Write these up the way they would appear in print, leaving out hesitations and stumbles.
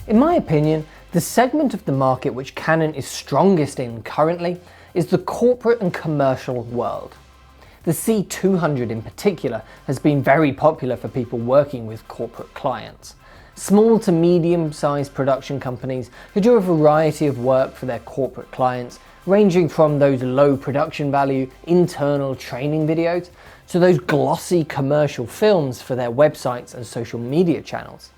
In my opinion, the segment of the market which Canon is strongest in currently is the corporate and commercial world. The C200 in particular has been very popular for people working with corporate clients. Small to medium-sized production companies who do a variety of work for their corporate clients, ranging from those low production value internal training videos to those glossy commercial films for their websites and social media channels.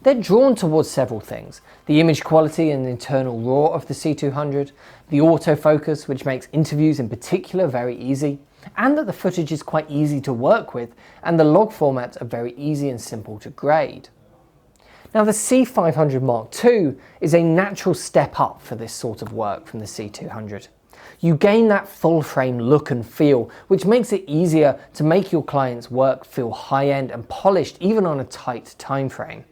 They're drawn towards several things: the image quality and internal RAW of the C200, the autofocus, which makes interviews in particular very easy, and that the footage is quite easy to work with and the log formats are very easy and simple to grade. Now the C500 Mark II is a natural step up for this sort of work from the C200. You gain that full frame look and feel, which makes it easier to make your client's work feel high-end and polished even on a tight time frame.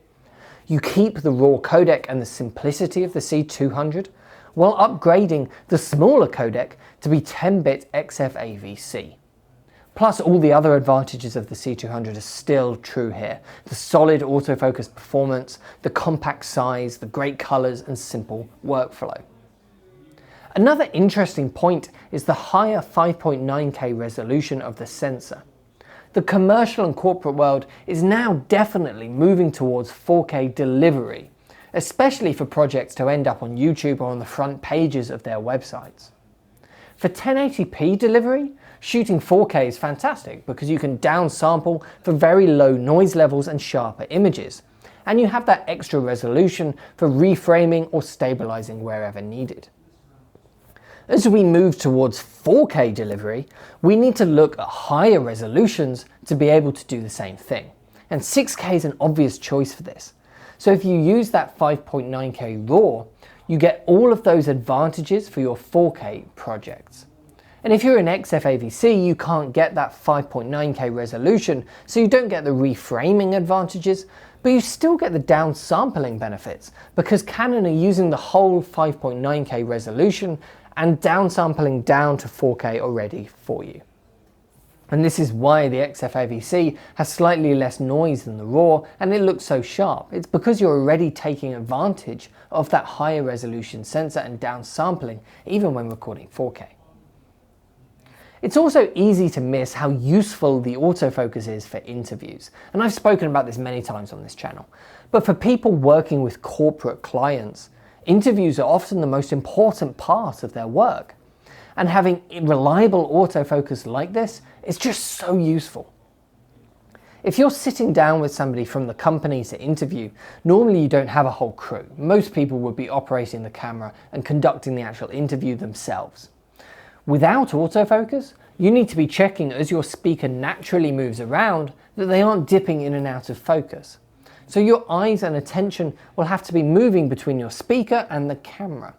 You keep the RAW codec and the simplicity of the C200 while upgrading the smaller codec to be 10-bit XFAVC. Plus all the other advantages of the C200 are still true here: the solid autofocus performance, the compact size, the great colors and simple workflow. Another interesting point is the higher 5.9K resolution of the sensor. The commercial and corporate world is now definitely moving towards 4K delivery, especially for projects to end up on YouTube or on the front pages of their websites. For 1080p delivery, shooting 4K is fantastic because you can downsample for very low noise levels and sharper images, and you have that extra resolution for reframing or stabilizing wherever needed. As we move towards 4K delivery, we need to look at higher resolutions to be able to do the same thing, and 6K is an obvious choice for this. So if you use that 5.9K RAW, you get all of those advantages for your 4K projects. And if you're in XFAVC, you can't get that 5.9K resolution, so you don't get the reframing advantages, but you still get the downsampling benefits because Canon are using the whole 5.9K resolution and downsampling down to 4K already for you. And this is why the XFAVC has slightly less noise than the RAW and it looks so sharp. It's because you're already taking advantage of that higher resolution sensor and downsampling even when recording 4K. It's also easy to miss how useful the autofocus is for interviews, and I've spoken about this many times on this channel. But for people working with corporate clients, interviews are often the most important part of their work, and having reliable autofocus like this is just so useful. If you're sitting down with somebody from the company to interview, normally you don't have a whole crew. Most people would be operating the camera and conducting the actual interview themselves. Without autofocus, you need to be checking as your speaker naturally moves around that they aren't dipping in and out of focus. So your eyes and attention will have to be moving between your speaker and the camera.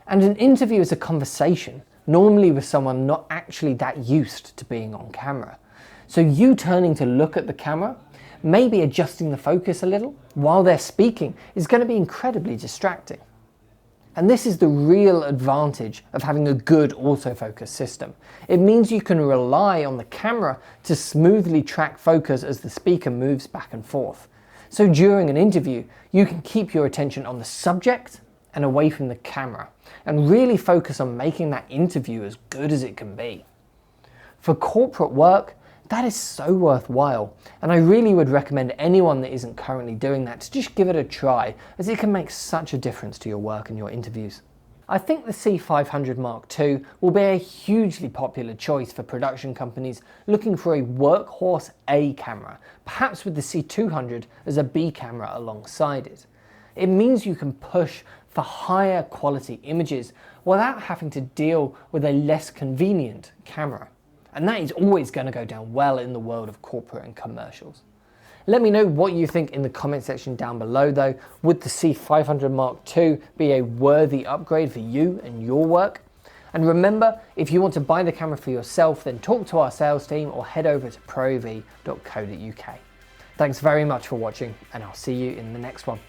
And an interview is a conversation, normally with someone not actually that used to being on camera. So you turning to look at the camera, maybe adjusting the focus a little while they're speaking, is going to be incredibly distracting. And this is the real advantage of having a good autofocus system. It means you can rely on the camera to smoothly track focus as the speaker moves back and forth. So during an interview, you can keep your attention on the subject and away from the camera, and really focus on making that interview as good as it can be. For corporate work, that is so worthwhile, and I really would recommend anyone that isn't currently doing that to just give it a try, as it can make such a difference to your work and your interviews. I think the C500 Mark II will be a hugely popular choice for production companies looking for a workhorse A camera, perhaps with the C200 as a B camera alongside it. It means you can push for higher quality images without having to deal with a less convenient camera. And that is always going to go down well in the world of corporate and commercials. Let me know what you think in the comment section down below though. Would the C500 Mark II be a worthy upgrade for you and your work? And remember, if you want to buy the camera for yourself, then talk to our sales team or head over to proav.co.uk. Thanks very much for watching, and I'll see you in the next one.